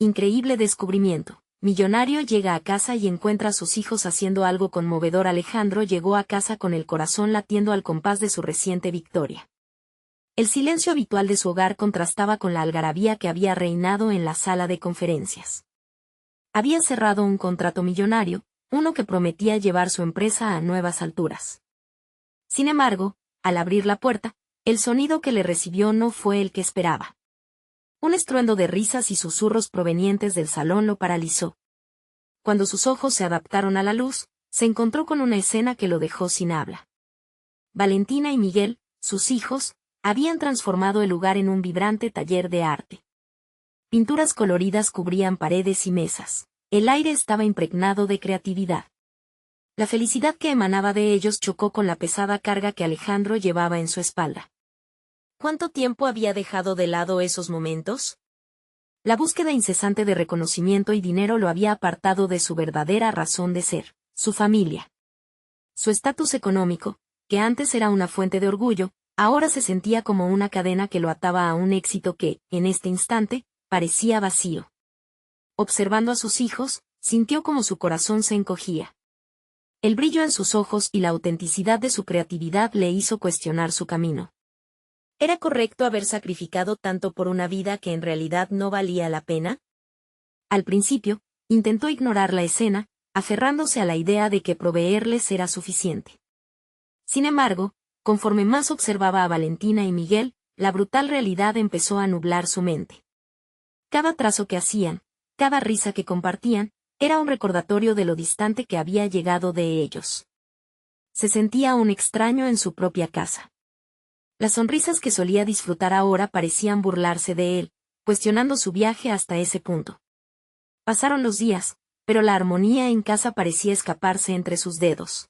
Increíble descubrimiento. Millonario llega a casa y encuentra a sus hijos haciendo algo conmovedor. Alejandro llegó a casa con el corazón latiendo al compás de su reciente victoria. El silencio habitual de su hogar contrastaba con la algarabía que había reinado en la sala de conferencias. Había cerrado un contrato millonario, uno que prometía llevar su empresa a nuevas alturas. Sin embargo, al abrir la puerta, el sonido que le recibió no fue el que esperaba. Un estruendo de risas y susurros provenientes del salón lo paralizó. Cuando sus ojos se adaptaron a la luz, se encontró con una escena que lo dejó sin habla. Valentina y Miguel, sus hijos, habían transformado el lugar en un vibrante taller de arte. Pinturas coloridas cubrían paredes y mesas. El aire estaba impregnado de creatividad. La felicidad que emanaba de ellos chocó con la pesada carga que Alejandro llevaba en su espalda. ¿Cuánto tiempo había dejado de lado esos momentos? La búsqueda incesante de reconocimiento y dinero lo había apartado de su verdadera razón de ser, su familia. Su estatus económico, que antes era una fuente de orgullo, ahora se sentía como una cadena que lo ataba a un éxito que, en este instante, parecía vacío. Observando a sus hijos, sintió como su corazón se encogía. El brillo en sus ojos y la autenticidad de su creatividad le hizo cuestionar su camino. ¿Era correcto haber sacrificado tanto por una vida que en realidad no valía la pena? Al principio, intentó ignorar la escena, aferrándose a la idea de que proveerles era suficiente. Sin embargo, conforme más observaba a Valentina y Miguel, la brutal realidad empezó a nublar su mente. Cada trazo que hacían, cada risa que compartían, era un recordatorio de lo distante que había llegado de ellos. Se sentía un extraño en su propia casa. Las sonrisas que solía disfrutar ahora parecían burlarse de él, cuestionando su viaje hasta ese punto. Pasaron los días, pero la armonía en casa parecía escaparse entre sus dedos.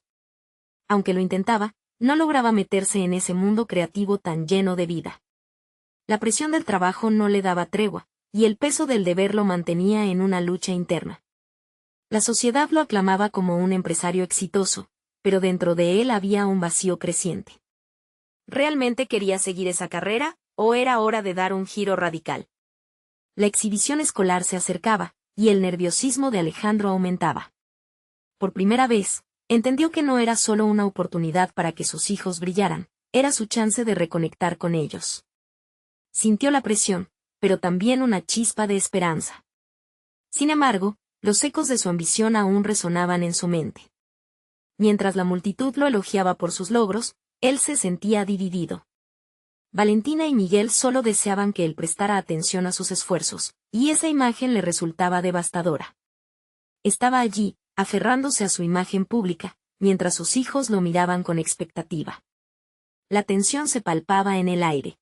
Aunque lo intentaba, no lograba meterse en ese mundo creativo tan lleno de vida. La presión del trabajo no le daba tregua, y el peso del deber lo mantenía en una lucha interna. La sociedad lo aclamaba como un empresario exitoso, pero dentro de él había un vacío creciente. ¿Realmente quería seguir esa carrera, o era hora de dar un giro radical? La exhibición escolar se acercaba, y el nerviosismo de Alejandro aumentaba. Por primera vez, entendió que no era solo una oportunidad para que sus hijos brillaran, era su chance de reconectar con ellos. Sintió la presión, pero también una chispa de esperanza. Sin embargo, los ecos de su ambición aún resonaban en su mente. Mientras la multitud lo elogiaba por sus logros, él se sentía dividido. Valentina y Miguel solo deseaban que él prestara atención a sus esfuerzos, y esa imagen le resultaba devastadora. Estaba allí, aferrándose a su imagen pública, mientras sus hijos lo miraban con expectativa. La tensión se palpaba en el aire.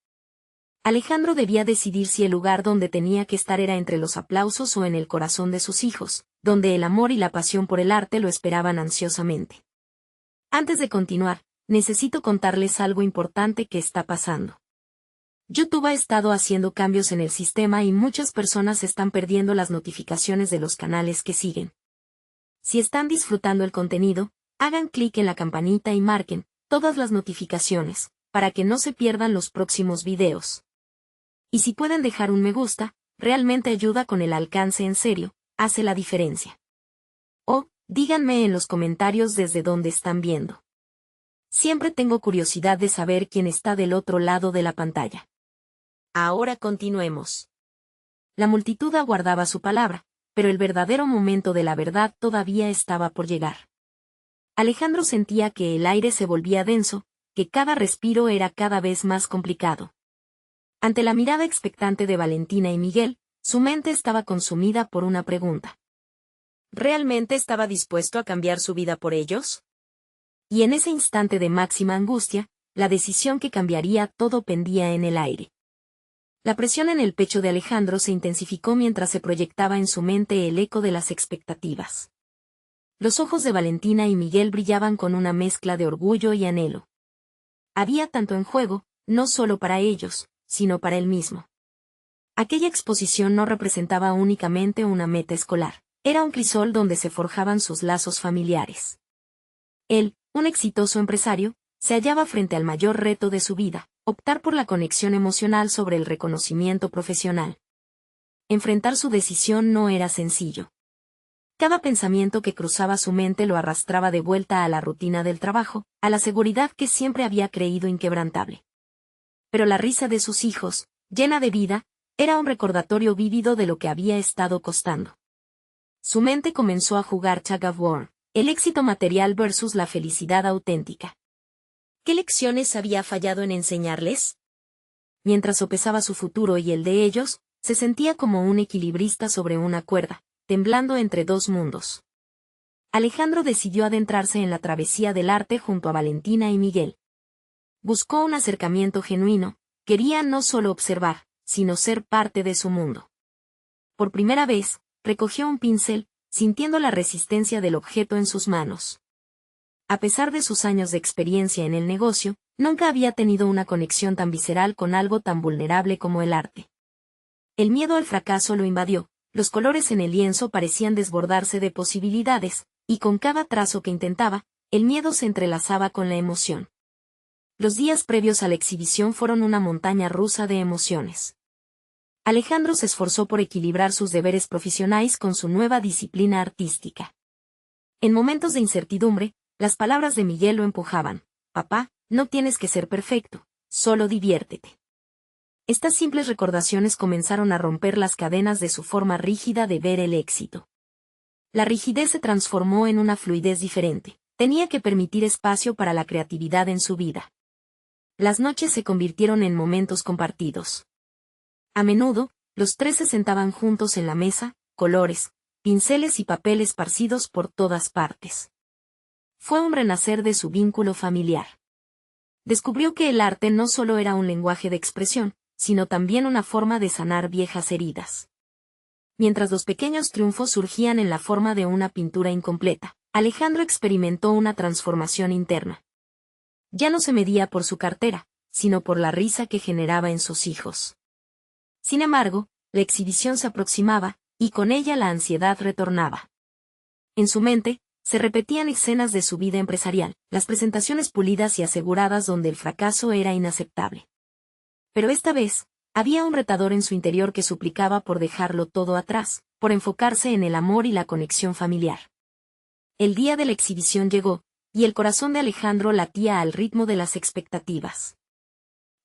Alejandro debía decidir si el lugar donde tenía que estar era entre los aplausos o en el corazón de sus hijos, donde el amor y la pasión por el arte lo esperaban ansiosamente. Antes de continuar, necesito contarles algo importante que está pasando. YouTube ha estado haciendo cambios en el sistema y muchas personas están perdiendo las notificaciones de los canales que siguen. Si están disfrutando el contenido, hagan clic en la campanita y marquen todas las notificaciones, para que no se pierdan los próximos videos. Y si pueden dejar un me gusta, realmente ayuda con el alcance en serio, hace la diferencia. O, díganme en los comentarios desde dónde están viendo. Siempre tengo curiosidad de saber quién está del otro lado de la pantalla. Ahora continuemos. La multitud aguardaba su palabra, pero el verdadero momento de la verdad todavía estaba por llegar. Alejandro sentía que el aire se volvía denso, que cada respiro era cada vez más complicado. Ante la mirada expectante de Valentina y Miguel, su mente estaba consumida por una pregunta. ¿Realmente estaba dispuesto a cambiar su vida por ellos? Y en ese instante de máxima angustia, la decisión que cambiaría todo pendía en el aire. La presión en el pecho de Alejandro se intensificó mientras se proyectaba en su mente el eco de las expectativas. Los ojos de Valentina y Miguel brillaban con una mezcla de orgullo y anhelo. Había tanto en juego, no solo para ellos, sino para él mismo. Aquella exposición no representaba únicamente una meta escolar, era un crisol donde se forjaban sus lazos familiares. Él, un exitoso empresario, se hallaba frente al mayor reto de su vida, optar por la conexión emocional sobre el reconocimiento profesional. enfrentar su decisión no era sencillo. Cada pensamiento que cruzaba su mente lo arrastraba de vuelta a la rutina del trabajo, a la seguridad que siempre había creído inquebrantable. Pero la risa de sus hijos, llena de vida, era un recordatorio vívido de lo que había estado costando. Su mente comenzó a jugar Tug of War, el éxito material versus la felicidad auténtica. ¿Qué lecciones había fallado en enseñarles? Mientras sopesaba su futuro y el de ellos, se sentía como un equilibrista sobre una cuerda, temblando entre dos mundos. Alejandro decidió adentrarse en la travesía del arte junto a Valentina y Miguel. Buscó un acercamiento genuino, quería no solo observar, sino ser parte de su mundo. Por primera vez, recogió un pincel, sintiendo la resistencia del objeto en sus manos. A pesar de sus años de experiencia en el negocio, nunca había tenido una conexión tan visceral con algo tan vulnerable como el arte. El miedo al fracaso lo invadió, los colores en el lienzo parecían desbordarse de posibilidades, y con cada trazo que intentaba, el miedo se entrelazaba con la emoción. Los días previos a la exhibición fueron una montaña rusa de emociones. Alejandro se esforzó por equilibrar sus deberes profesionales con su nueva disciplina artística. En momentos de incertidumbre, las palabras de Miguel lo empujaban: «Papá, no tienes que ser perfecto, solo diviértete». Estas simples recordaciones comenzaron a romper las cadenas de su forma rígida de ver el éxito. La rigidez se transformó en una fluidez diferente, tenía que permitir espacio para la creatividad en su vida. Las noches se convirtieron en momentos compartidos. A menudo, los tres se sentaban juntos en la mesa, colores, pinceles y papel esparcidos por todas partes. Fue un renacer de su vínculo familiar. Descubrió que el arte no solo era un lenguaje de expresión, sino también una forma de sanar viejas heridas. Mientras los pequeños triunfos surgían en la forma de una pintura incompleta, Alejandro experimentó una transformación interna. Ya no se medía por su cartera, sino por la risa que generaba en sus hijos. Sin embargo, la exhibición se aproximaba, y con ella la ansiedad retornaba. En su mente, se repetían escenas de su vida empresarial, las presentaciones pulidas y aseguradas donde el fracaso era inaceptable. Pero esta vez, había un retador en su interior que suplicaba por dejarlo todo atrás, por enfocarse en el amor y la conexión familiar. El día de la exhibición llegó, y el corazón de Alejandro latía al ritmo de las expectativas.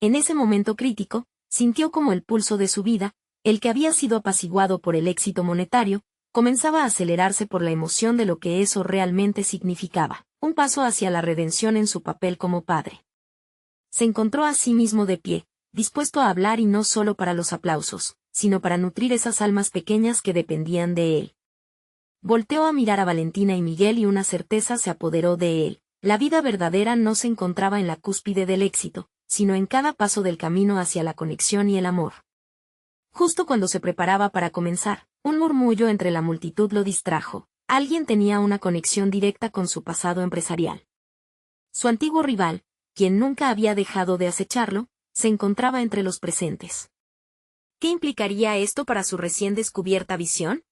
En ese momento crítico, sintió como el pulso de su vida, el que había sido apaciguado por el éxito monetario, comenzaba a acelerarse por la emoción de lo que eso realmente significaba, un paso hacia la redención en su papel como padre. Se encontró a sí mismo de pie, dispuesto a hablar y no solo para los aplausos, sino para nutrir esas almas pequeñas que dependían de él. Volteó a mirar a Valentina y Miguel y una certeza se apoderó de él: la vida verdadera no se encontraba en la cúspide del éxito, sino en cada paso del camino hacia la conexión y el amor. Justo cuando se preparaba para comenzar, un murmullo entre la multitud lo distrajo. Alguien tenía una conexión directa con su pasado empresarial. Su antiguo rival, quien nunca había dejado de acecharlo, se encontraba entre los presentes. ¿Qué implicaría esto para su recién descubierta visión?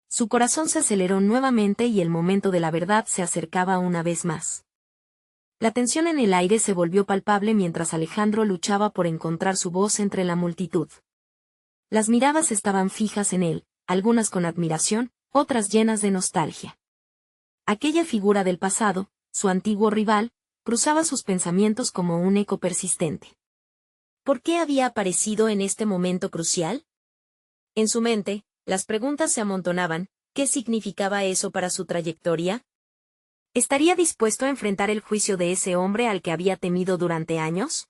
Su corazón se aceleró nuevamente y el momento de la verdad se acercaba una vez más. La tensión en el aire se volvió palpable mientras Alejandro luchaba por encontrar su voz entre la multitud. Las miradas estaban fijas en él, algunas con admiración, otras llenas de nostalgia. Aquella figura del pasado, su antiguo rival, cruzaba sus pensamientos como un eco persistente. ¿Por qué había aparecido en este momento crucial? En su mente, las preguntas se amontonaban. ¿Qué significaba eso para su trayectoria? ¿Estaría dispuesto a enfrentar el juicio de ese hombre al que había temido durante años?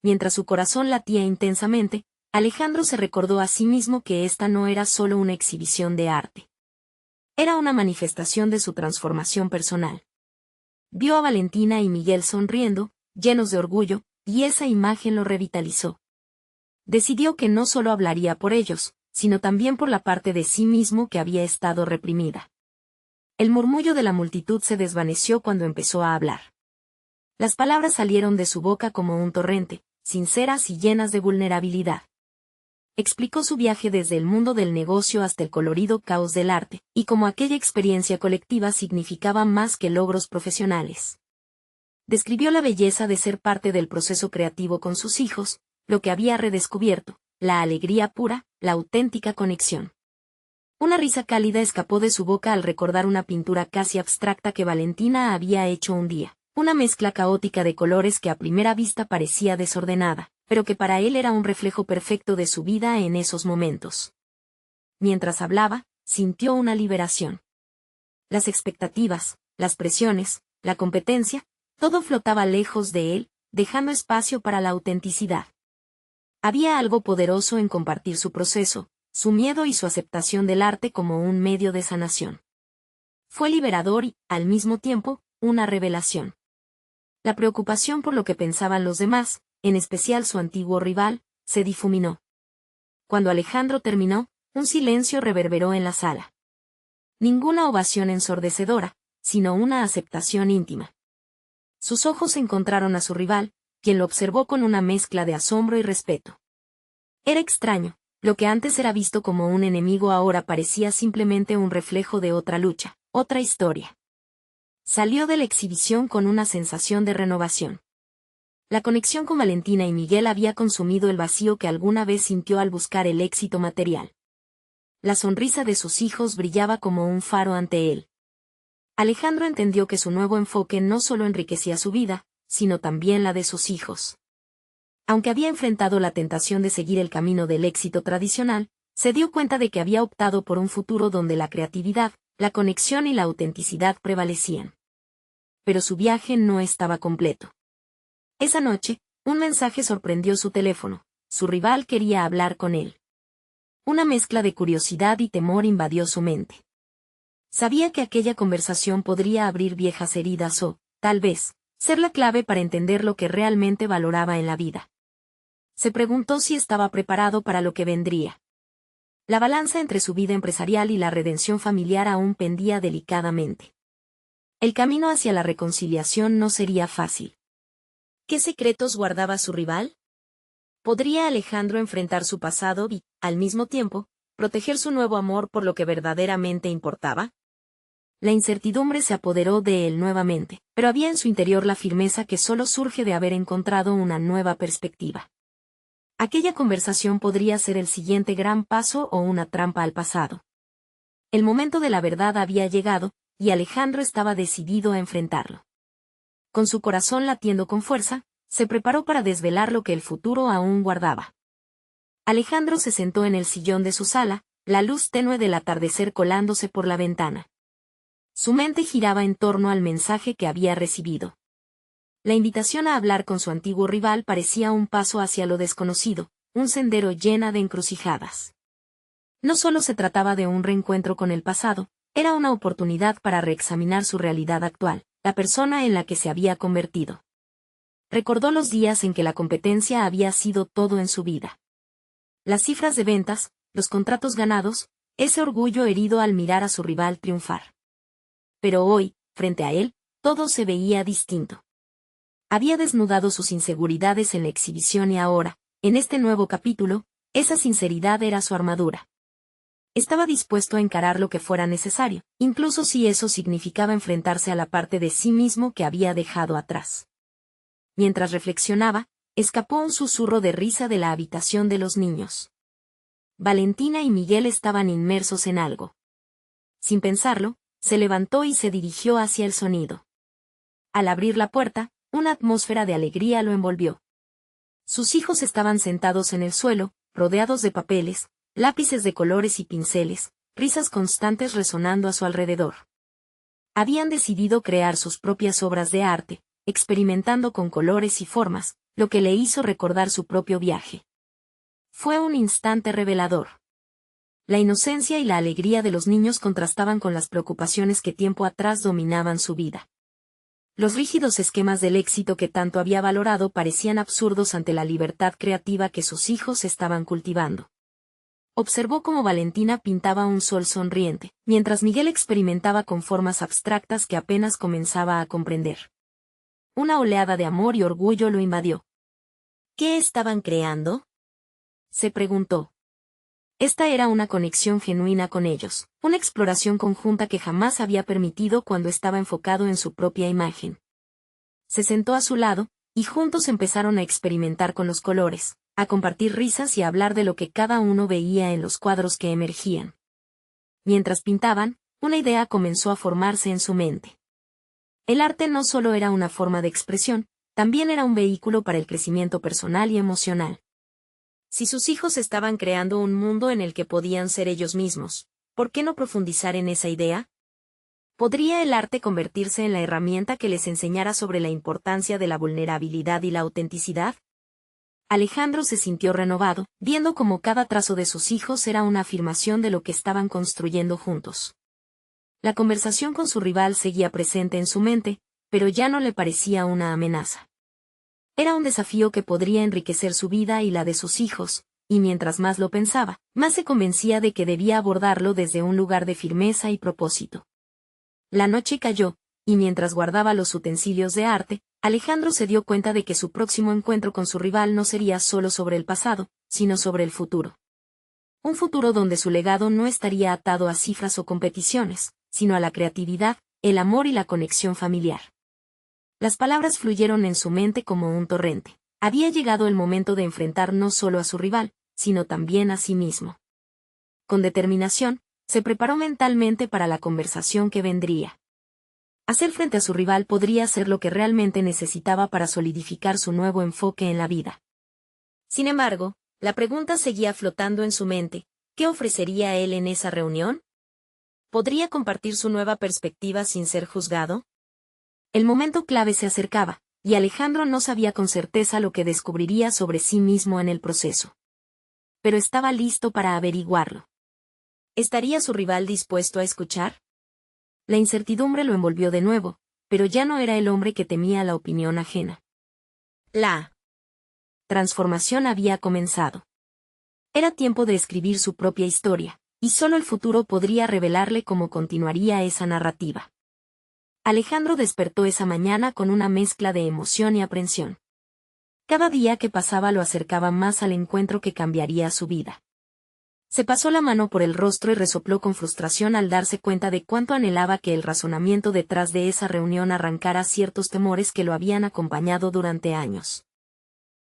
Mientras su corazón latía intensamente, Alejandro se recordó a sí mismo que esta no era solo una exhibición de arte. Era una manifestación de su transformación personal. Vio a Valentina y Miguel sonriendo, llenos de orgullo, y esa imagen lo revitalizó. Decidió que no solo hablaría por ellos, sino también por la parte de sí mismo que había estado reprimida. El murmullo de la multitud se desvaneció cuando empezó a hablar. Las palabras salieron de su boca como un torrente, sinceras y llenas de vulnerabilidad. Explicó su viaje desde el mundo del negocio hasta el colorido caos del arte, y cómo aquella experiencia colectiva significaba más que logros profesionales. Describió la belleza de ser parte del proceso creativo con sus hijos, lo que había redescubierto, la alegría pura, la auténtica conexión. Una risa cálida escapó de su boca al recordar una pintura casi abstracta que Valentina había hecho un día, una mezcla caótica de colores que a primera vista parecía desordenada, pero que para él era un reflejo perfecto de su vida en esos momentos. Mientras hablaba, sintió una liberación. Las expectativas, las presiones, la competencia, todo flotaba lejos de él, dejando espacio para la autenticidad. Había algo poderoso en compartir su proceso, su miedo y su aceptación del arte como un medio de sanación. Fue liberador y, al mismo tiempo, una revelación. La preocupación por lo que pensaban los demás, en especial su antiguo rival, se difuminó. Cuando Alejandro terminó, un silencio reverberó en la sala. Ninguna ovación ensordecedora, sino una aceptación íntima. Sus ojos encontraron a su rival, quien lo observó con una mezcla de asombro y respeto. Era extraño, lo que antes era visto como un enemigo ahora parecía simplemente un reflejo de otra lucha, otra historia. Salió de la exhibición con una sensación de renovación. La conexión con Valentina y Miguel había consumido el vacío que alguna vez sintió al buscar el éxito material. La sonrisa de sus hijos brillaba como un faro ante él. Alejandro entendió que su nuevo enfoque no solo enriquecía su vida, sino también la de sus hijos. Aunque había enfrentado la tentación de seguir el camino del éxito tradicional, se dio cuenta de que había optado por un futuro donde la creatividad, la conexión y la autenticidad prevalecían. Pero su viaje no estaba completo. Esa noche, un mensaje sorprendió su teléfono. Su rival quería hablar con él. Una mezcla de curiosidad y temor invadió su mente. Sabía que aquella conversación podría abrir viejas heridas o, tal vez, ser la clave para entender lo que realmente valoraba en la vida. Se preguntó si estaba preparado para lo que vendría. La balanza entre su vida empresarial y la redención familiar aún pendía delicadamente. El camino hacia la reconciliación no sería fácil. ¿Qué secretos guardaba su rival? ¿Podría Alejandro enfrentar su pasado y, al mismo tiempo, proteger su nuevo amor por lo que verdaderamente importaba? La incertidumbre se apoderó de él nuevamente, pero había en su interior la firmeza que solo surge de haber encontrado una nueva perspectiva. Aquella conversación podría ser el siguiente gran paso o una trampa al pasado. El momento de la verdad había llegado, y Alejandro estaba decidido a enfrentarlo. Con su corazón latiendo con fuerza, se preparó para desvelar lo que el futuro aún guardaba. Alejandro se sentó en el sillón de su sala, la luz tenue del atardecer colándose por la ventana. Su mente giraba en torno al mensaje que había recibido. La invitación a hablar con su antiguo rival parecía un paso hacia lo desconocido, un sendero lleno de encrucijadas. No solo se trataba de un reencuentro con el pasado, era una oportunidad para reexaminar su realidad actual, la persona en la que se había convertido. Recordó los días en que la competencia había sido todo en su vida. Las cifras de ventas, los contratos ganados, ese orgullo herido al mirar a su rival triunfar. Pero hoy, frente a él, todo se veía distinto. Había desnudado sus inseguridades en la exhibición y ahora, en este nuevo capítulo, esa sinceridad era su armadura. Estaba dispuesto a encarar lo que fuera necesario, incluso si eso significaba enfrentarse a la parte de sí mismo que había dejado atrás. Mientras reflexionaba, escapó un susurro de risa de la habitación de los niños. Valentina y Miguel estaban inmersos en algo. Sin pensarlo, se levantó y se dirigió hacia el sonido. Al abrir la puerta, una atmósfera de alegría lo envolvió. Sus hijos estaban sentados en el suelo, rodeados de papeles, lápices de colores y pinceles, risas constantes resonando a su alrededor. Habían decidido crear sus propias obras de arte, experimentando con colores y formas, lo que le hizo recordar su propio viaje. Fue un instante revelador. La inocencia y la alegría de los niños contrastaban con las preocupaciones que tiempo atrás dominaban su vida. Los rígidos esquemas del éxito que tanto había valorado parecían absurdos ante la libertad creativa que sus hijos estaban cultivando. Observó cómo Valentina pintaba un sol sonriente, mientras Miguel experimentaba con formas abstractas que apenas comenzaba a comprender. Una oleada de amor y orgullo lo invadió. ¿Qué estaban creando?, se preguntó. Esta era una conexión genuina con ellos, una exploración conjunta que jamás había permitido cuando estaba enfocado en su propia imagen. Se sentó a su lado, y juntos empezaron a experimentar con los colores, a compartir risas y a hablar de lo que cada uno veía en los cuadros que emergían. Mientras pintaban, una idea comenzó a formarse en su mente. El arte no solo era una forma de expresión, también era un vehículo para el crecimiento personal y emocional. Si sus hijos estaban creando un mundo en el que podían ser ellos mismos, ¿por qué no profundizar en esa idea? ¿Podría el arte convertirse en la herramienta que les enseñara sobre la importancia de la vulnerabilidad y la autenticidad? Alejandro se sintió renovado, viendo cómo cada trazo de sus hijos era una afirmación de lo que estaban construyendo juntos. La conversación con su rival seguía presente en su mente, pero ya no le parecía una amenaza. Era un desafío que podría enriquecer su vida y la de sus hijos, y mientras más lo pensaba, más se convencía de que debía abordarlo desde un lugar de firmeza y propósito. La noche cayó, y mientras guardaba los utensilios de arte, Alejandro se dio cuenta de que su próximo encuentro con su rival no sería solo sobre el pasado, sino sobre el futuro. Un futuro donde su legado no estaría atado a cifras o competiciones, sino a la creatividad, el amor y la conexión familiar. Las palabras fluyeron en su mente como un torrente. Había llegado el momento de enfrentar no solo a su rival, sino también a sí mismo. Con determinación, se preparó mentalmente para la conversación que vendría. Hacer frente a su rival podría ser lo que realmente necesitaba para solidificar su nuevo enfoque en la vida. Sin embargo, la pregunta seguía flotando en su mente: ¿qué ofrecería él en esa reunión? ¿Podría compartir su nueva perspectiva sin ser juzgado? El momento clave se acercaba, y Alejandro no sabía con certeza lo que descubriría sobre sí mismo en el proceso. Pero estaba listo para averiguarlo. ¿Estaría su rival dispuesto a escuchar? La incertidumbre lo envolvió de nuevo, pero ya no era el hombre que temía la opinión ajena. La transformación había comenzado. Era tiempo de escribir su propia historia, y solo el futuro podría revelarle cómo continuaría esa narrativa. Alejandro despertó esa mañana con una mezcla de emoción y aprensión. Cada día que pasaba lo acercaba más al encuentro que cambiaría su vida. Se pasó la mano por el rostro y resopló con frustración al darse cuenta de cuánto anhelaba que el razonamiento detrás de esa reunión arrancara ciertos temores que lo habían acompañado durante años.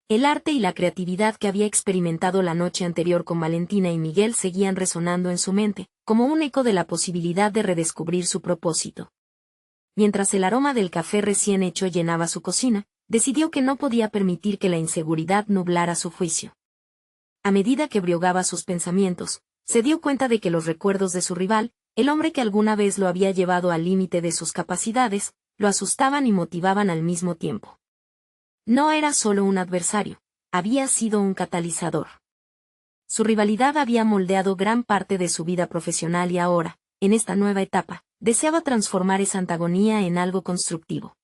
El arte y la creatividad que había experimentado la noche anterior con Valentina y Miguel seguían resonando en su mente, como un eco de la posibilidad de redescubrir su propósito. Mientras el aroma del café recién hecho llenaba su cocina, decidió que no podía permitir que la inseguridad nublara su juicio. A medida que briogaba sus pensamientos, se dio cuenta de que los recuerdos de su rival, el hombre que alguna vez lo había llevado al límite de sus capacidades, lo asustaban y motivaban al mismo tiempo. No era solo un adversario, había sido un catalizador. Su rivalidad había moldeado gran parte de su vida profesional y ahora, en esta nueva etapa, deseaba transformar esa antagonía en algo constructivo.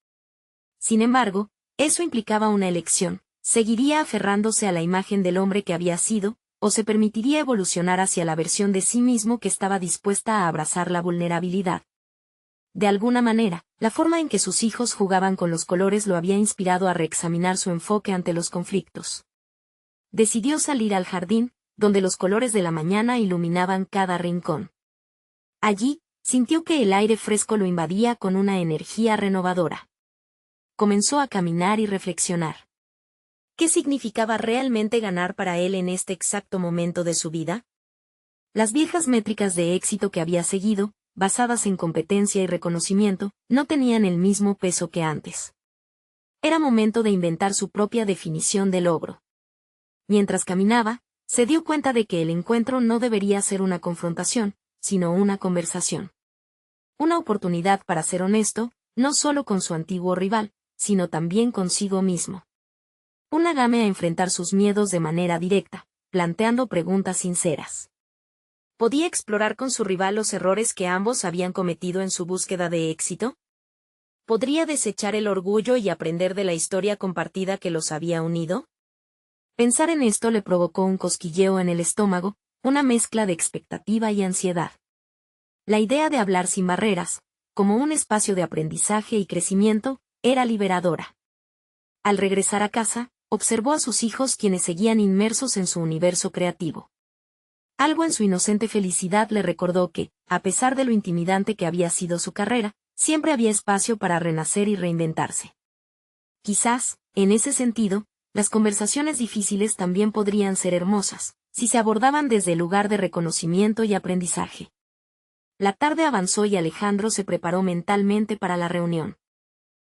Sin embargo, eso implicaba una elección: ¿seguiría aferrándose a la imagen del hombre que había sido, o se permitiría evolucionar hacia la versión de sí mismo que estaba dispuesta a abrazar la vulnerabilidad? De alguna manera, la forma en que sus hijos jugaban con los colores lo había inspirado a reexaminar su enfoque ante los conflictos. Decidió salir al jardín, donde los colores de la mañana iluminaban cada rincón. Allí, sintió que el aire fresco lo invadía con una energía renovadora. Comenzó a caminar y reflexionar. ¿Qué significaba realmente ganar para él en este exacto momento de su vida? Las viejas métricas de éxito que había seguido, basadas en competencia y reconocimiento, no tenían el mismo peso que antes. Era momento de inventar su propia definición de logro. Mientras caminaba, se dio cuenta de que el encuentro no debería ser una confrontación, sino una conversación. Una oportunidad para ser honesto, no solo con su antiguo rival, sino también consigo mismo. Una gama a enfrentar sus miedos de manera directa, planteando preguntas sinceras. ¿Podía explorar con su rival los errores que ambos habían cometido en su búsqueda de éxito? ¿Podría desechar el orgullo y aprender de la historia compartida que los había unido? Pensar en esto le provocó un cosquilleo en el estómago, una mezcla de expectativa y ansiedad. La idea de hablar sin barreras, como un espacio de aprendizaje y crecimiento, era liberadora. Al regresar a casa, observó a sus hijos quienes seguían inmersos en su universo creativo. Algo en su inocente felicidad le recordó que, a pesar de lo intimidante que había sido su carrera, siempre había espacio para renacer y reinventarse. Quizás, en ese sentido, Las conversaciones difíciles también podrían ser hermosas, si se abordaban desde el lugar de reconocimiento y aprendizaje. La tarde avanzó y Alejandro se preparó mentalmente para la reunión.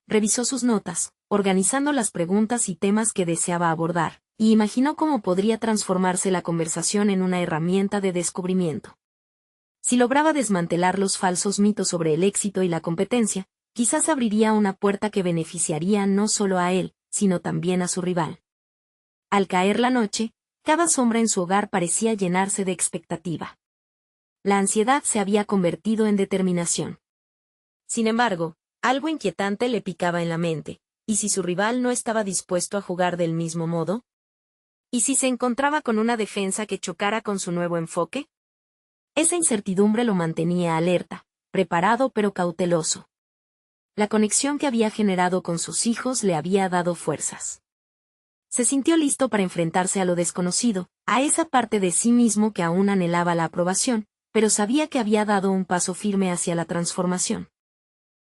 Revisó sus notas, organizando las preguntas y temas que deseaba abordar, y imaginó cómo podría transformarse la conversación en una herramienta de descubrimiento. Si lograba desmantelar los falsos mitos sobre el éxito y la competencia, quizás abriría una puerta que beneficiaría no solo a él, sino también a su rival. Al caer la noche, cada sombra en su hogar parecía llenarse de expectativa. La ansiedad se había convertido en determinación. Sin embargo, algo inquietante le picaba en la mente, ¿y si su rival no estaba dispuesto a jugar del mismo modo? ¿Y si se encontraba con una defensa que chocara con su nuevo enfoque? Esa incertidumbre lo mantenía alerta, preparado pero cauteloso. La conexión que había generado con sus hijos le había dado fuerzas. Se sintió listo para enfrentarse a lo desconocido, a esa parte de sí mismo que aún anhelaba la aprobación, pero sabía que había dado un paso firme hacia la transformación.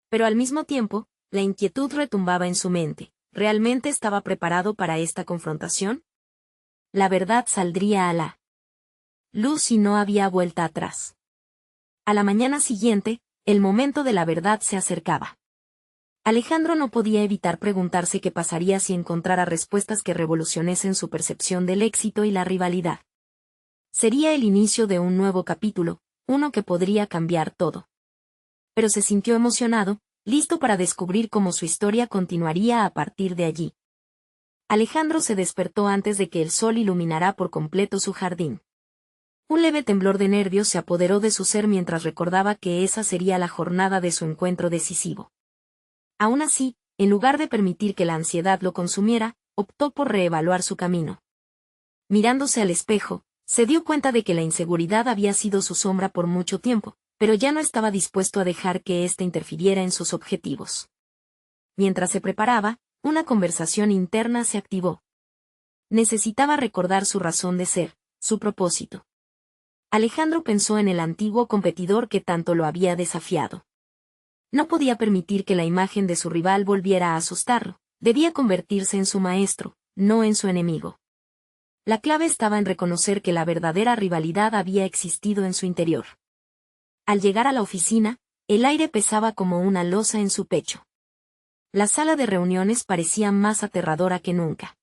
Pero al mismo tiempo, la inquietud retumbaba en su mente. ¿Realmente estaba preparado para esta confrontación? La verdad saldría a la luz y no había vuelta atrás. A la mañana siguiente, el momento de la verdad se acercaba. Alejandro no podía evitar preguntarse qué pasaría si encontrara respuestas que revolucionasen su percepción del éxito y la rivalidad. Sería el inicio de un nuevo capítulo, uno que podría cambiar todo. Pero se sintió emocionado, listo para descubrir cómo su historia continuaría a partir de allí. Alejandro se despertó antes de que el sol iluminara por completo su jardín. Un leve temblor de nervios se apoderó de su ser mientras recordaba que esa sería la jornada de su encuentro decisivo. Aún así, en lugar de permitir que la ansiedad lo consumiera, optó por reevaluar su camino. Mirándose al espejo, se dio cuenta de que la inseguridad había sido su sombra por mucho tiempo, pero ya no estaba dispuesto a dejar que ésta interfiriera en sus objetivos. Mientras se preparaba, una conversación interna se activó. Necesitaba recordar su razón de ser, su propósito. Alejandro pensó en el antiguo competidor que tanto lo había desafiado. No podía permitir que la imagen de su rival volviera a asustarlo, debía convertirse en su maestro, no en su enemigo. La clave estaba en reconocer que la verdadera rivalidad había existido en su interior. Al llegar a la oficina, el aire pesaba como una losa en su pecho. La sala de reuniones parecía más aterradora que nunca.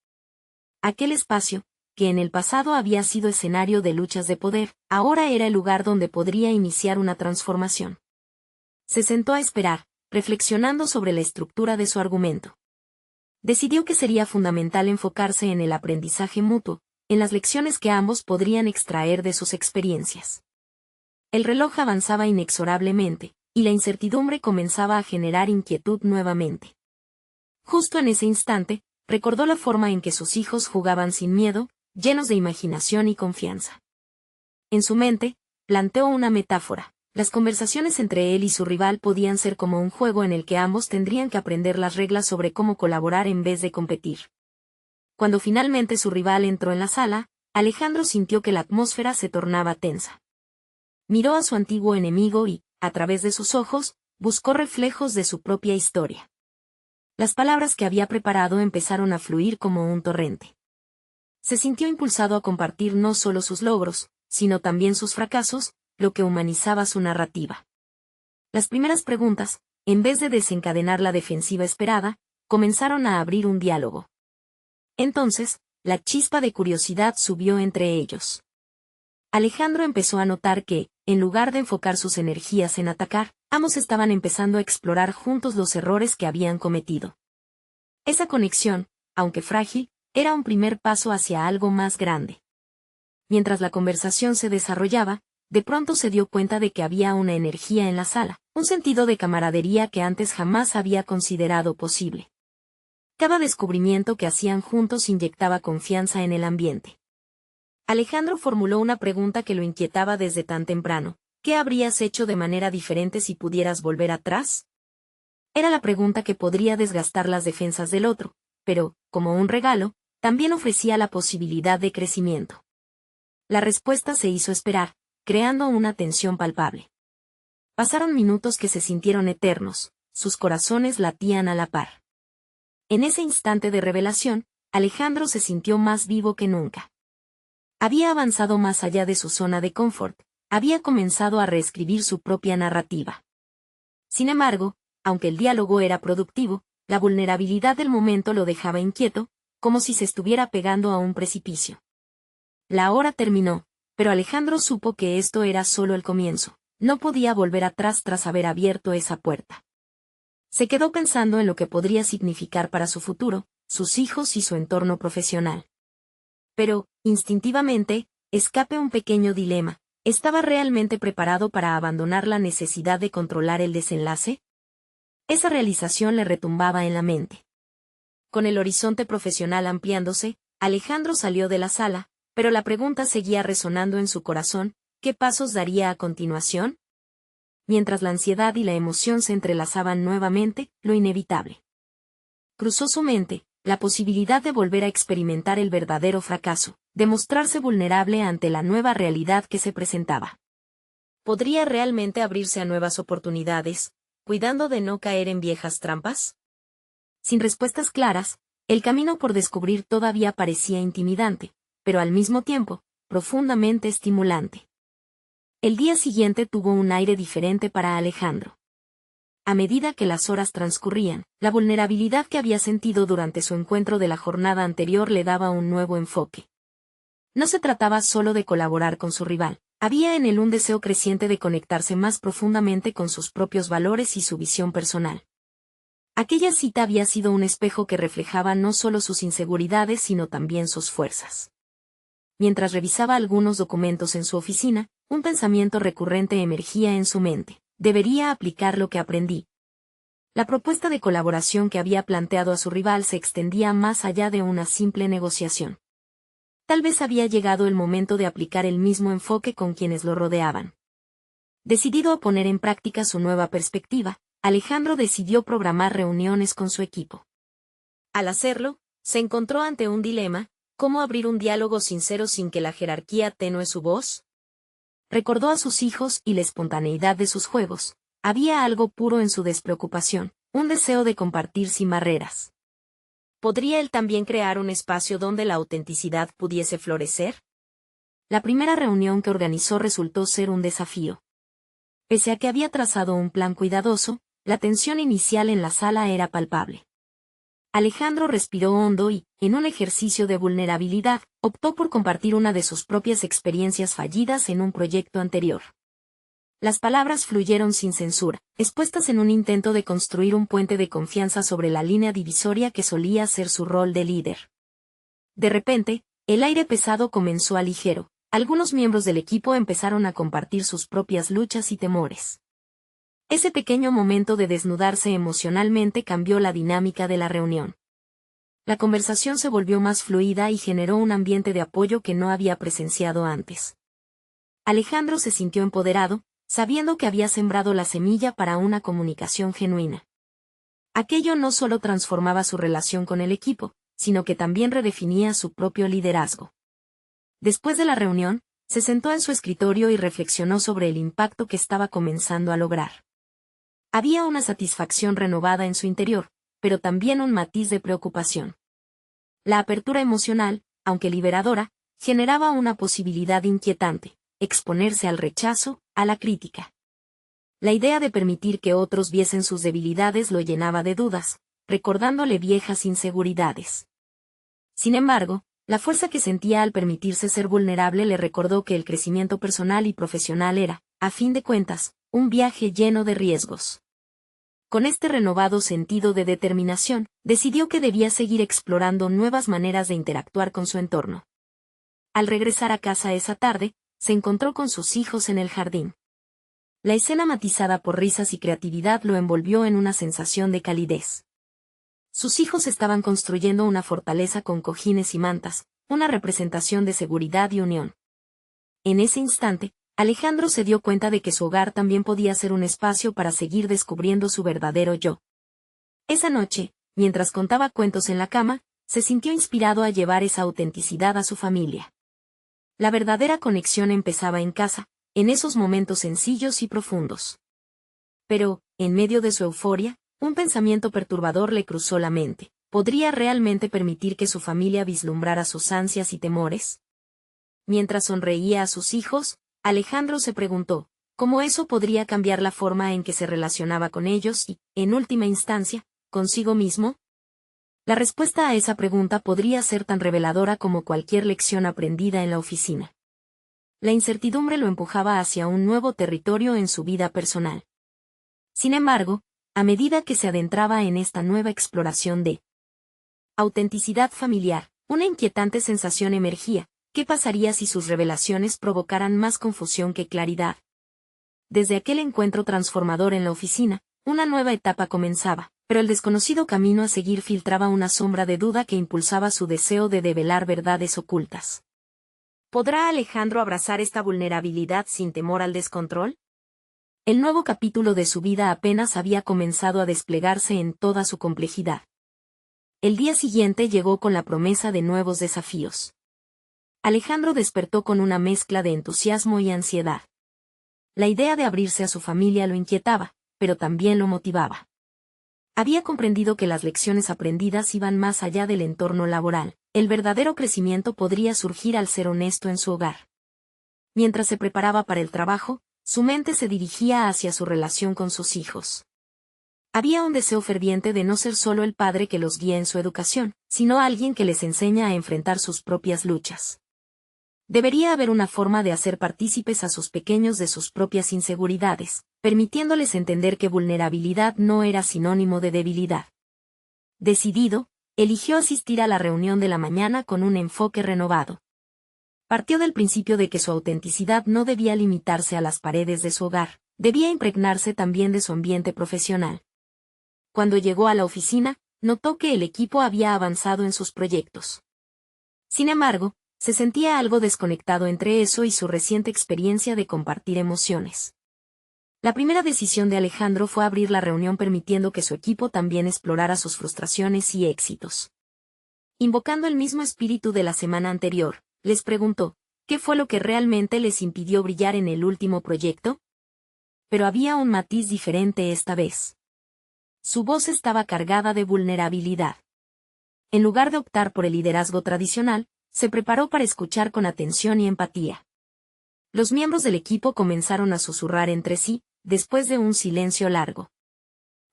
Aquel espacio, que en el pasado había sido escenario de luchas de poder, ahora era el lugar donde podría iniciar una transformación. Se sentó a esperar, reflexionando sobre la estructura de su argumento. Decidió que sería fundamental enfocarse en el aprendizaje mutuo, en las lecciones que ambos podrían extraer de sus experiencias. El reloj avanzaba inexorablemente, y la incertidumbre comenzaba a generar inquietud nuevamente. Justo en ese instante, recordó la forma en que sus hijos jugaban sin miedo, llenos de imaginación y confianza. En su mente, planteó una metáfora. Las conversaciones entre él y su rival podían ser como un juego en el que ambos tendrían que aprender las reglas sobre cómo colaborar en vez de competir. Cuando finalmente su rival entró en la sala, Alejandro sintió que la atmósfera se tornaba tensa. Miró a su antiguo enemigo y, a través de sus ojos, buscó reflejos de su propia historia. Las palabras que había preparado empezaron a fluir como un torrente. Se sintió impulsado a compartir no solo sus logros, sino también sus fracasos, lo que humanizaba su narrativa. Las primeras preguntas, en vez de desencadenar la defensiva esperada, comenzaron a abrir un diálogo. Entonces, la chispa de curiosidad subió entre ellos. Alejandro empezó a notar que, en lugar de enfocar sus energías en atacar, ambos estaban empezando a explorar juntos los errores que habían cometido. Esa conexión, aunque frágil, era un primer paso hacia algo más grande. Mientras la conversación se desarrollaba, de pronto se dio cuenta de que había una energía en la sala, un sentido de camaradería que antes jamás había considerado posible. Cada descubrimiento que hacían juntos inyectaba confianza en el ambiente. Alejandro formuló una pregunta que lo inquietaba desde tan temprano. ¿Qué habrías hecho de manera diferente si pudieras volver atrás? Era la pregunta que podría desgastar las defensas del otro, pero, como un regalo, también ofrecía la posibilidad de crecimiento. La respuesta se hizo esperar, creando una tensión palpable. Pasaron minutos que se sintieron eternos, sus corazones latían a la par. En ese instante de revelación, Alejandro se sintió más vivo que nunca. Había avanzado más allá de su zona de confort, había comenzado a reescribir su propia narrativa. Sin embargo, aunque el diálogo era productivo, la vulnerabilidad del momento lo dejaba inquieto, como si se estuviera pegando a un precipicio. La hora terminó, pero Alejandro supo que esto era solo el comienzo. No podía volver atrás tras haber abierto esa puerta. Se quedó pensando en lo que podría significar para su futuro, sus hijos y su entorno profesional. Pero, instintivamente, escape un pequeño dilema. ¿Estaba realmente preparado para abandonar la necesidad de controlar el desenlace? Esa realización le retumbaba en la mente. Con el horizonte profesional ampliándose, Alejandro salió de la sala, pero la pregunta seguía resonando en su corazón: ¿qué pasos daría a continuación? Mientras la ansiedad y la emoción se entrelazaban nuevamente, lo inevitable. Cruzó su mente la posibilidad de volver a experimentar el verdadero fracaso, de mostrarse vulnerable ante la nueva realidad que se presentaba. ¿Podría realmente abrirse a nuevas oportunidades, cuidando de no caer en viejas trampas? Sin respuestas claras, el camino por descubrir todavía parecía intimidante, pero al mismo tiempo, profundamente estimulante. El día siguiente tuvo un aire diferente para Alejandro. A medida que las horas transcurrían, la vulnerabilidad que había sentido durante su encuentro de la jornada anterior le daba un nuevo enfoque. No se trataba solo de colaborar con su rival, había en él un deseo creciente de conectarse más profundamente con sus propios valores y su visión personal. Aquella cita había sido un espejo que reflejaba no solo sus inseguridades sino también sus fuerzas. Mientras revisaba algunos documentos en su oficina, un pensamiento recurrente emergía en su mente: debería aplicar lo que aprendí. La propuesta de colaboración que había planteado a su rival se extendía más allá de una simple negociación. Tal vez había llegado el momento de aplicar el mismo enfoque con quienes lo rodeaban. Decidido a poner en práctica su nueva perspectiva, Alejandro decidió programar reuniones con su equipo. Al hacerlo, se encontró ante un dilema: ¿cómo abrir un diálogo sincero sin que la jerarquía tenue su voz? Recordó a sus hijos y la espontaneidad de sus juegos. Había algo puro en su despreocupación, un deseo de compartir sin barreras. ¿Podría él también crear un espacio donde la autenticidad pudiese florecer? La primera reunión que organizó resultó ser un desafío. Pese a que había trazado un plan cuidadoso, la tensión inicial en la sala era palpable. Alejandro respiró hondo y, en un ejercicio de vulnerabilidad, optó por compartir una de sus propias experiencias fallidas en un proyecto anterior. Las palabras fluyeron sin censura, expuestas en un intento de construir un puente de confianza sobre la línea divisoria que solía ser su rol de líder. De repente, el aire pesado comenzó a ligero. Algunos miembros del equipo empezaron a compartir sus propias luchas y temores. Ese pequeño momento de desnudarse emocionalmente cambió la dinámica de la reunión. La conversación se volvió más fluida y generó un ambiente de apoyo que no había presenciado antes. Alejandro se sintió empoderado, sabiendo que había sembrado la semilla para una comunicación genuina. Aquello no solo transformaba su relación con el equipo, sino que también redefinía su propio liderazgo. Después de la reunión, se sentó en su escritorio y reflexionó sobre el impacto que estaba comenzando a lograr. Había una satisfacción renovada en su interior, pero también un matiz de preocupación. La apertura emocional, aunque liberadora, generaba una posibilidad inquietante: exponerse al rechazo, a la crítica. La idea de permitir que otros viesen sus debilidades lo llenaba de dudas, recordándole viejas inseguridades. Sin embargo, la fuerza que sentía al permitirse ser vulnerable le recordó que el crecimiento personal y profesional era, a fin de cuentas, un viaje lleno de riesgos. Con este renovado sentido de determinación, decidió que debía seguir explorando nuevas maneras de interactuar con su entorno. Al regresar a casa esa tarde, se encontró con sus hijos en el jardín. La escena, matizada por risas y creatividad, lo envolvió en una sensación de calidez. Sus hijos estaban construyendo una fortaleza con cojines y mantas, una representación de seguridad y unión. En ese instante, Alejandro se dio cuenta de que su hogar también podía ser un espacio para seguir descubriendo su verdadero yo. Esa noche, mientras contaba cuentos en la cama, se sintió inspirado a llevar esa autenticidad a su familia. La verdadera conexión empezaba en casa, en esos momentos sencillos y profundos. Pero, en medio de su euforia, un pensamiento perturbador le cruzó la mente. ¿podría realmente permitir que su familia vislumbrara sus ansias y temores? Mientras sonreía a sus hijos, Alejandro se preguntó, ¿cómo eso podría cambiar la forma en que se relacionaba con ellos y, en última instancia, consigo mismo? La respuesta a esa pregunta podría ser tan reveladora como cualquier lección aprendida en la oficina. La incertidumbre lo empujaba hacia un nuevo territorio en su vida personal. Sin embargo, a medida que se adentraba en esta nueva exploración de autenticidad familiar, una inquietante sensación emergía. ¿Qué pasaría si sus revelaciones provocaran más confusión que claridad? Desde aquel encuentro transformador en la oficina, una nueva etapa comenzaba, pero el desconocido camino a seguir filtraba una sombra de duda que impulsaba su deseo de develar verdades ocultas. ¿Podrá Alejandro abrazar esta vulnerabilidad sin temor al descontrol? El nuevo capítulo de su vida apenas había comenzado a desplegarse en toda su complejidad. El día siguiente llegó con la promesa de nuevos desafíos. Alejandro despertó con una mezcla de entusiasmo y ansiedad. La idea de abrirse a su familia lo inquietaba, pero también lo motivaba. Había comprendido que las lecciones aprendidas iban más allá del entorno laboral. El verdadero crecimiento podría surgir al ser honesto en su hogar. Mientras se preparaba para el trabajo, su mente se dirigía hacia su relación con sus hijos. Había un deseo ferviente de no ser solo el padre que los guía en su educación, sino alguien que les enseña a enfrentar sus propias luchas. Debería haber una forma de hacer partícipes a sus pequeños de sus propias inseguridades, permitiéndoles entender que vulnerabilidad no era sinónimo de debilidad. Decidido, eligió asistir a la reunión de la mañana con un enfoque renovado. Partió del principio de que su autenticidad no debía limitarse a las paredes de su hogar, debía impregnarse también de su ambiente profesional. Cuando llegó a la oficina, notó que el equipo había avanzado en sus proyectos. Sin embargo, se sentía algo desconectado entre eso y su reciente experiencia de compartir emociones. La primera decisión de Alejandro fue abrir la reunión permitiendo que su equipo también explorara sus frustraciones y éxitos. Invocando el mismo espíritu de la semana anterior, les preguntó, ¿qué fue lo que realmente les impidió brillar en el último proyecto? Pero había un matiz diferente esta vez. Su voz estaba cargada de vulnerabilidad. En lugar de optar por el liderazgo tradicional, se preparó para escuchar con atención y empatía. Los miembros del equipo comenzaron a susurrar entre sí, después de un silencio largo.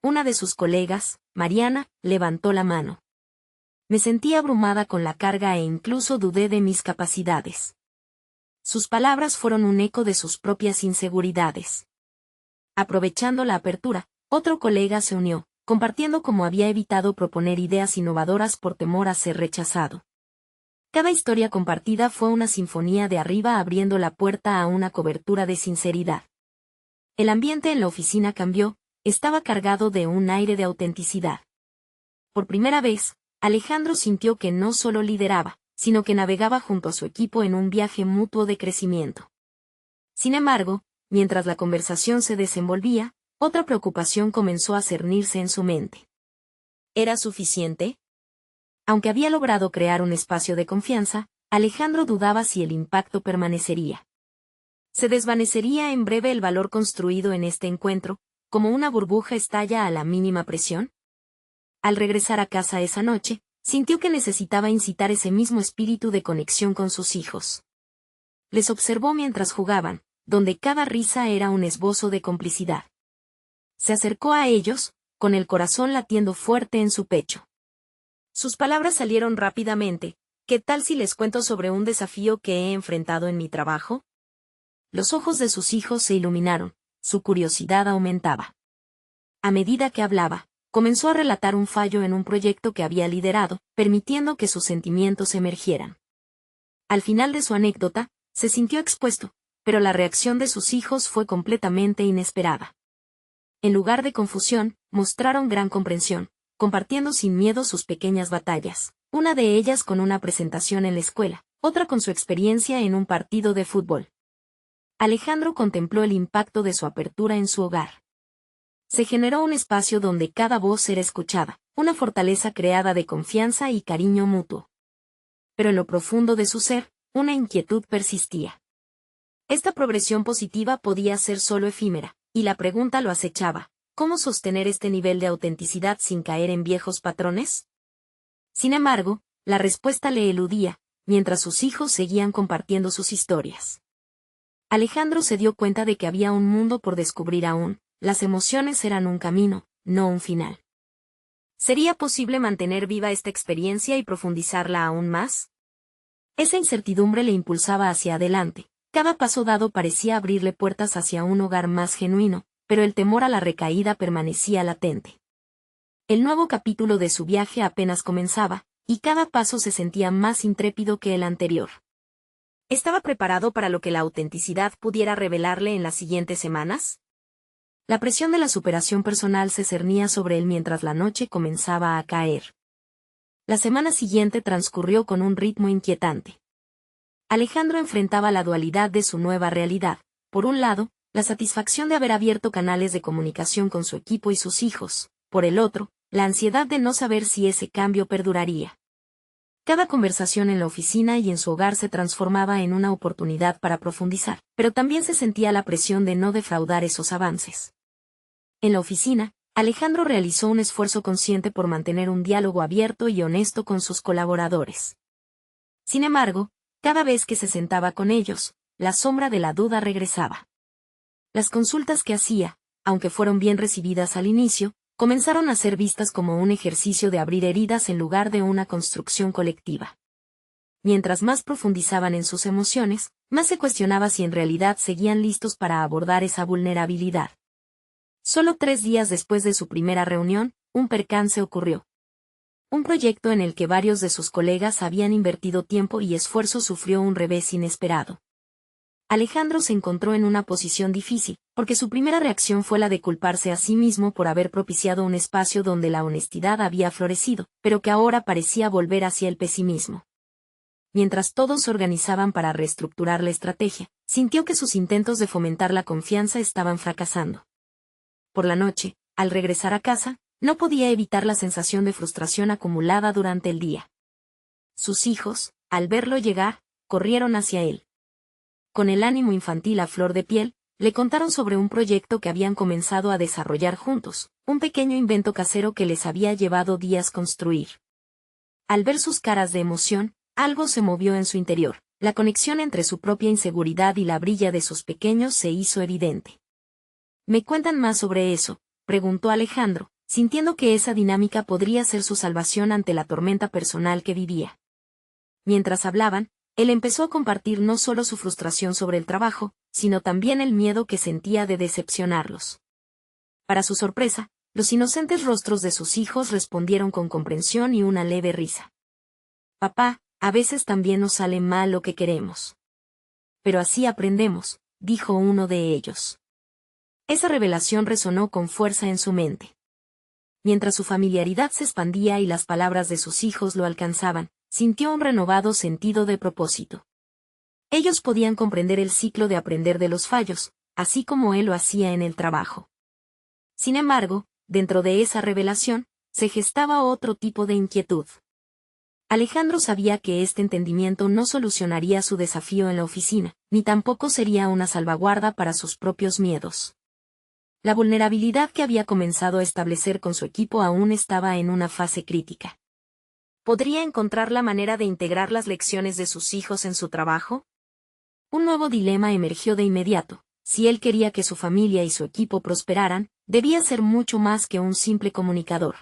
Una de sus colegas, Mariana, levantó la mano. Me sentí abrumada con la carga e incluso dudé de mis capacidades. Sus palabras fueron un eco de sus propias inseguridades. Aprovechando la apertura, otro colega se unió, compartiendo cómo había evitado proponer ideas innovadoras por temor a ser rechazado. Cada historia compartida fue una sinfonía de arriba abriendo la puerta a una cobertura de sinceridad. El ambiente en la oficina cambió, estaba cargado de un aire de autenticidad. Por primera vez, Alejandro sintió que no solo lideraba, sino que navegaba junto a su equipo en un viaje mutuo de crecimiento. Sin embargo, mientras la conversación se desenvolvía, otra preocupación comenzó a cernirse en su mente. ¿Era suficiente? Aunque había logrado crear un espacio de confianza, Alejandro dudaba si el impacto permanecería. ¿Se desvanecería en breve el valor construido en este encuentro, como una burbuja estalla a la mínima presión? Al regresar a casa esa noche, sintió que necesitaba incitar ese mismo espíritu de conexión con sus hijos. Les observó mientras jugaban, donde cada risa era un esbozo de complicidad. Se acercó a ellos, con el corazón latiendo fuerte en su pecho. Sus palabras salieron rápidamente. ¿Qué tal si les cuento sobre un desafío que he enfrentado en mi trabajo? Los ojos de sus hijos se iluminaron, su curiosidad aumentaba. A medida que hablaba, comenzó a relatar un fallo en un proyecto que había liderado, permitiendo que sus sentimientos emergieran. Al final de su anécdota, se sintió expuesto, pero la reacción de sus hijos fue completamente inesperada. En lugar de confusión, mostraron gran comprensión, compartiendo sin miedo sus pequeñas batallas, una de ellas con una presentación en la escuela, otra con su experiencia en un partido de fútbol. Alejandro contempló el impacto de su apertura en su hogar. Se generó un espacio donde cada voz era escuchada, una fortaleza creada de confianza y cariño mutuo. Pero en lo profundo de su ser, una inquietud persistía. Esta progresión positiva podía ser solo efímera, y la pregunta lo acechaba: ¿cómo sostener este nivel de autenticidad sin caer en viejos patrones? Sin embargo, la respuesta le eludía, mientras sus hijos seguían compartiendo sus historias. Alejandro se dio cuenta de que había un mundo por descubrir aún, las emociones eran un camino, no un final. ¿Sería posible mantener viva esta experiencia y profundizarla aún más? Esa incertidumbre le impulsaba hacia adelante, cada paso dado parecía abrirle puertas hacia un hogar más genuino, pero el temor a la recaída permanecía latente. El nuevo capítulo de su viaje apenas comenzaba, y cada paso se sentía más intrépido que el anterior. ¿Estaba preparado para lo que la autenticidad pudiera revelarle en las siguientes semanas? La presión de la superación personal se cernía sobre él mientras la noche comenzaba a caer. La semana siguiente transcurrió con un ritmo inquietante. Alejandro enfrentaba la dualidad de su nueva realidad. Por un lado, la satisfacción de haber abierto canales de comunicación con su equipo y sus hijos. Por el otro, la ansiedad de no saber si ese cambio perduraría. Cada conversación en la oficina y en su hogar se transformaba en una oportunidad para profundizar, pero también se sentía la presión de no defraudar esos avances. En la oficina, Alejandro realizó un esfuerzo consciente por mantener un diálogo abierto y honesto con sus colaboradores. Sin embargo, cada vez que se sentaba con ellos, la sombra de la duda regresaba. Las consultas que hacía, aunque fueron bien recibidas al inicio, comenzaron a ser vistas como un ejercicio de abrir heridas en lugar de una construcción colectiva. Mientras más profundizaban en sus emociones, más se cuestionaba si en realidad seguían listos para abordar esa vulnerabilidad. Solo 3 días después de su primera reunión, un percance ocurrió. Un proyecto en el que varios de sus colegas habían invertido tiempo y esfuerzo sufrió un revés inesperado. Alejandro se encontró en una posición difícil, porque su primera reacción fue la de culparse a sí mismo por haber propiciado un espacio donde la honestidad había florecido, pero que ahora parecía volver hacia el pesimismo. Mientras todos se organizaban para reestructurar la estrategia, sintió que sus intentos de fomentar la confianza estaban fracasando. Por la noche, al regresar a casa, no podía evitar la sensación de frustración acumulada durante el día. Sus hijos, al verlo llegar, corrieron hacia él. Con el ánimo infantil a flor de piel, le contaron sobre un proyecto que habían comenzado a desarrollar juntos, un pequeño invento casero que les había llevado días construir. Al ver sus caras de emoción, algo se movió en su interior, la conexión entre su propia inseguridad y la brilla de sus pequeños se hizo evidente. ¿Me cuentan más sobre eso?, preguntó Alejandro, sintiendo que esa dinámica podría ser su salvación ante la tormenta personal que vivía. Mientras hablaban, él empezó a compartir no solo su frustración sobre el trabajo, sino también el miedo que sentía de decepcionarlos. Para su sorpresa, los inocentes rostros de sus hijos respondieron con comprensión y una leve risa. «Papá, a veces también nos sale mal lo que queremos. Pero así aprendemos», dijo uno de ellos. Esa revelación resonó con fuerza en su mente. Mientras su familiaridad se expandía y las palabras de sus hijos lo alcanzaban, sintió un renovado sentido de propósito. Ellos podían comprender el ciclo de aprender de los fallos, así como él lo hacía en el trabajo. Sin embargo, dentro de esa revelación, se gestaba otro tipo de inquietud. Alejandro sabía que este entendimiento no solucionaría su desafío en la oficina, ni tampoco sería una salvaguarda para sus propios miedos. La vulnerabilidad que había comenzado a establecer con su equipo aún estaba en una fase crítica. ¿Podría encontrar la manera de integrar las lecciones de sus hijos en su trabajo? Un nuevo dilema emergió de inmediato. Si él quería que su familia y su equipo prosperaran, debía ser mucho más que un simple comunicador.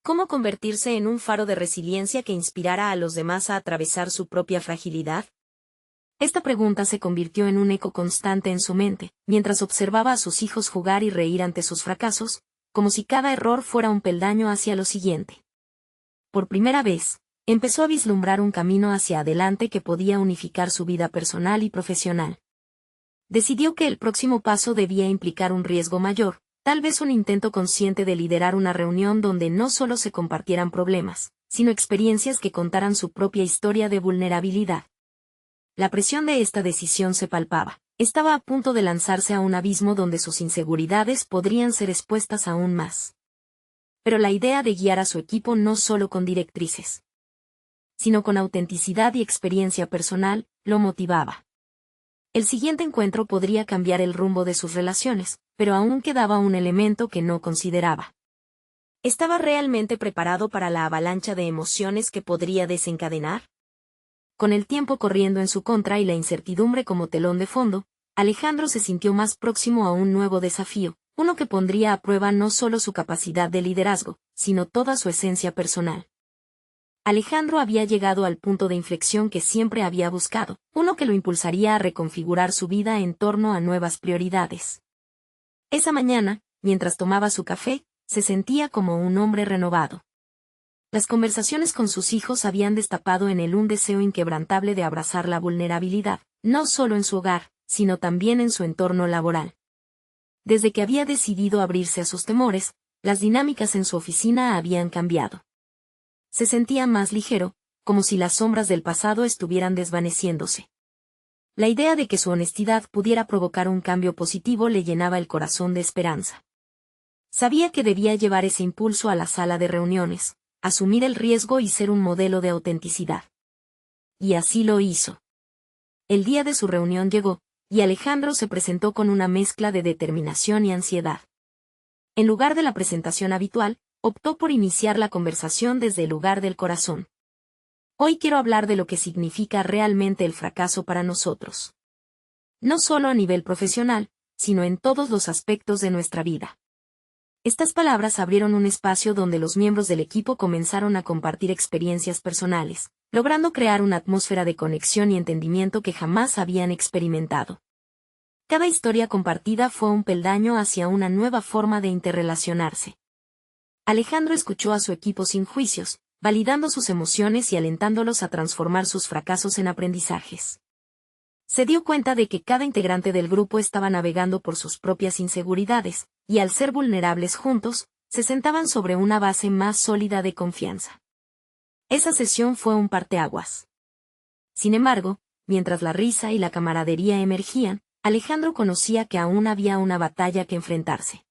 ¿Cómo convertirse en un faro de resiliencia que inspirara a los demás a atravesar su propia fragilidad? Esta pregunta se convirtió en un eco constante en su mente, mientras observaba a sus hijos jugar y reír ante sus fracasos, como si cada error fuera un peldaño hacia lo siguiente. Por primera vez, empezó a vislumbrar un camino hacia adelante que podía unificar su vida personal y profesional. Decidió que el próximo paso debía implicar un riesgo mayor, tal vez un intento consciente de liderar una reunión donde no solo se compartieran problemas, sino experiencias que contaran su propia historia de vulnerabilidad. La presión de esta decisión se palpaba. Estaba a punto de lanzarse a un abismo donde sus inseguridades podrían ser expuestas aún más. Pero la idea de guiar a su equipo no solo con directrices, sino con autenticidad y experiencia personal, lo motivaba. El siguiente encuentro podría cambiar el rumbo de sus relaciones, pero aún quedaba un elemento que no consideraba. ¿Estaba realmente preparado para la avalancha de emociones que podría desencadenar? Con el tiempo corriendo en su contra y la incertidumbre como telón de fondo, Alejandro se sintió más próximo a un nuevo desafío, uno que pondría a prueba no solo su capacidad de liderazgo, sino toda su esencia personal. Alejandro había llegado al punto de inflexión que siempre había buscado, uno que lo impulsaría a reconfigurar su vida en torno a nuevas prioridades. Esa mañana, mientras tomaba su café, se sentía como un hombre renovado. Las conversaciones con sus hijos habían destapado en él un deseo inquebrantable de abrazar la vulnerabilidad, no solo en su hogar, sino también en su entorno laboral. Desde que había decidido abrirse a sus temores, las dinámicas en su oficina habían cambiado. Se sentía más ligero, como si las sombras del pasado estuvieran desvaneciéndose. La idea de que su honestidad pudiera provocar un cambio positivo le llenaba el corazón de esperanza. Sabía que debía llevar ese impulso a la sala de reuniones, asumir el riesgo y ser un modelo de autenticidad. Y así lo hizo. El día de su reunión llegó, y Alejandro se presentó con una mezcla de determinación y ansiedad. En lugar de la presentación habitual, optó por iniciar la conversación desde el lugar del corazón. Hoy quiero hablar de lo que significa realmente el fracaso para nosotros. No solo a nivel profesional, sino en todos los aspectos de nuestra vida. Estas palabras abrieron un espacio donde los miembros del equipo comenzaron a compartir experiencias personales, logrando crear una atmósfera de conexión y entendimiento que jamás habían experimentado. Cada historia compartida fue un peldaño hacia una nueva forma de interrelacionarse. Alejandro escuchó a su equipo sin juicios, validando sus emociones y alentándolos a transformar sus fracasos en aprendizajes. Se dio cuenta de que cada integrante del grupo estaba navegando por sus propias inseguridades, y al ser vulnerables juntos, se sentaban sobre una base más sólida de confianza. Esa sesión fue un parteaguas. Sin embargo, mientras la risa y la camaradería emergían, Alejandro conocía que aún había una batalla que enfrentarse.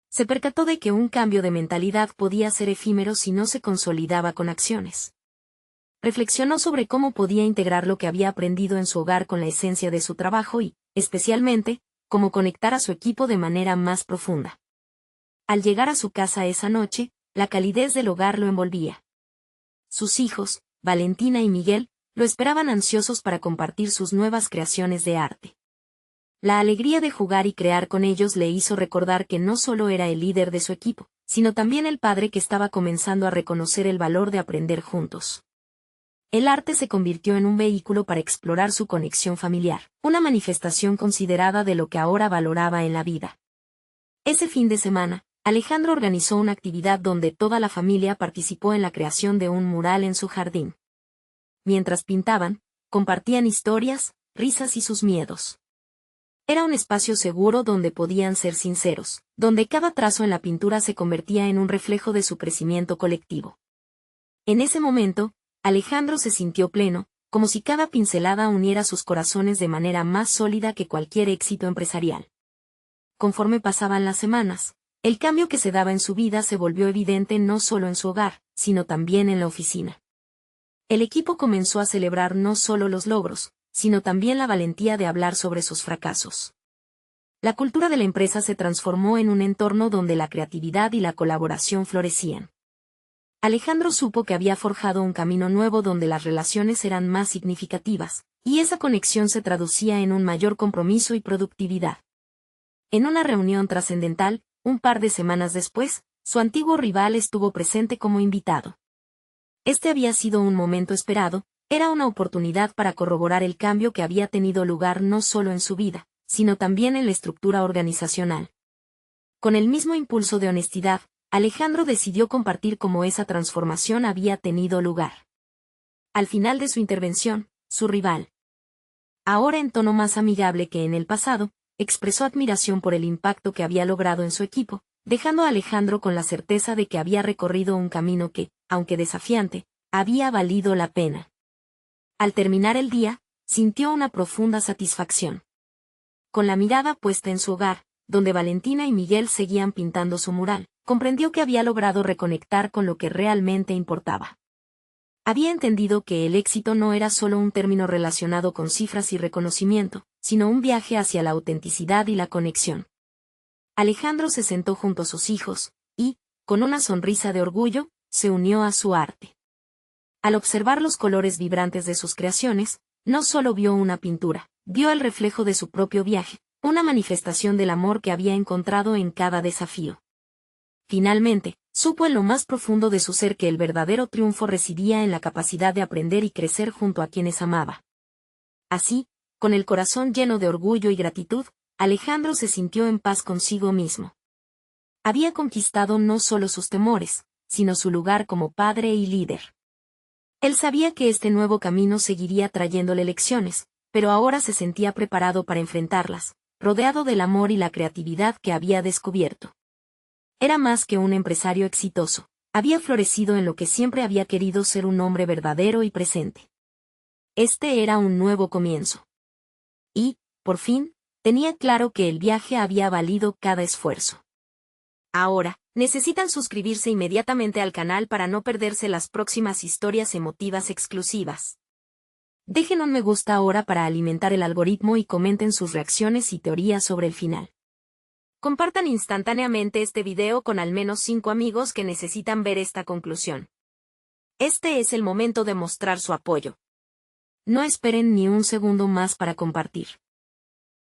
Se percató de que un cambio de mentalidad podía ser efímero si no se consolidaba con acciones. Reflexionó sobre cómo podía integrar lo que había aprendido en su hogar con la esencia de su trabajo y, especialmente, cómo conectar a su equipo de manera más profunda. Al llegar a su casa esa noche, la calidez del hogar lo envolvía. Sus hijos, Valentina y Miguel, lo esperaban ansiosos para compartir sus nuevas creaciones de arte. La alegría de jugar y crear con ellos le hizo recordar que no solo era el líder de su equipo, sino también el padre que estaba comenzando a reconocer el valor de aprender juntos. El arte se convirtió en un vehículo para explorar su conexión familiar, una manifestación considerada de lo que ahora valoraba en la vida. Ese fin de semana, Alejandro organizó una actividad donde toda la familia participó en la creación de un mural en su jardín. Mientras pintaban, compartían historias, risas y sus miedos. Era un espacio seguro donde podían ser sinceros, donde cada trazo en la pintura se convertía en un reflejo de su crecimiento colectivo. En ese momento, Alejandro se sintió pleno, como si cada pincelada uniera sus corazones de manera más sólida que cualquier éxito empresarial. Conforme pasaban las semanas, el cambio que se daba en su vida se volvió evidente no solo en su hogar, sino también en la oficina. El equipo comenzó a celebrar no solo los logros, sino también la valentía de hablar sobre sus fracasos. La cultura de la empresa se transformó en un entorno donde la creatividad y la colaboración florecían. Alejandro supo que había forjado un camino nuevo donde las relaciones eran más significativas, y esa conexión se traducía en un mayor compromiso y productividad. En una reunión trascendental, un par de semanas después, su antiguo rival estuvo presente como invitado. Este había sido un momento esperado, era una oportunidad para corroborar el cambio que había tenido lugar no solo en su vida, sino también en la estructura organizacional. Con el mismo impulso de honestidad, Alejandro decidió compartir cómo esa transformación había tenido lugar. Al final de su intervención, su rival, ahora en tono más amigable que en el pasado, expresó admiración por el impacto que había logrado en su equipo, dejando a Alejandro con la certeza de que había recorrido un camino que, aunque desafiante, había valido la pena. Al terminar el día, sintió una profunda satisfacción. Con la mirada puesta en su hogar, donde Valentina y Miguel seguían pintando su mural, comprendió que había logrado reconectar con lo que realmente importaba. Había entendido que el éxito no era solo un término relacionado con cifras y reconocimiento, sino un viaje hacia la autenticidad y la conexión. Alejandro se sentó junto a sus hijos, y, con una sonrisa de orgullo, se unió a su arte. Al observar los colores vibrantes de sus creaciones, no solo vio una pintura, vio el reflejo de su propio viaje, una manifestación del amor que había encontrado en cada desafío. Finalmente, supo en lo más profundo de su ser que el verdadero triunfo residía en la capacidad de aprender y crecer junto a quienes amaba. Así, con el corazón lleno de orgullo y gratitud, Alejandro se sintió en paz consigo mismo. Había conquistado no solo sus temores, sino su lugar como padre y líder. Él sabía que este nuevo camino seguiría trayéndole lecciones, pero ahora se sentía preparado para enfrentarlas, rodeado del amor y la creatividad que había descubierto. Era más que un empresario exitoso, había florecido en lo que siempre había querido ser, un hombre verdadero y presente. Este era un nuevo comienzo. Y, por fin, tenía claro que el viaje había valido cada esfuerzo. Ahora, necesitan suscribirse inmediatamente al canal para no perderse las próximas historias emotivas exclusivas. Dejen un me gusta ahora para alimentar el algoritmo y comenten sus reacciones y teorías sobre el final. Compartan instantáneamente este video con al menos 5 amigos que necesitan ver esta conclusión. Este es el momento de mostrar su apoyo. No esperen ni un segundo más para compartir.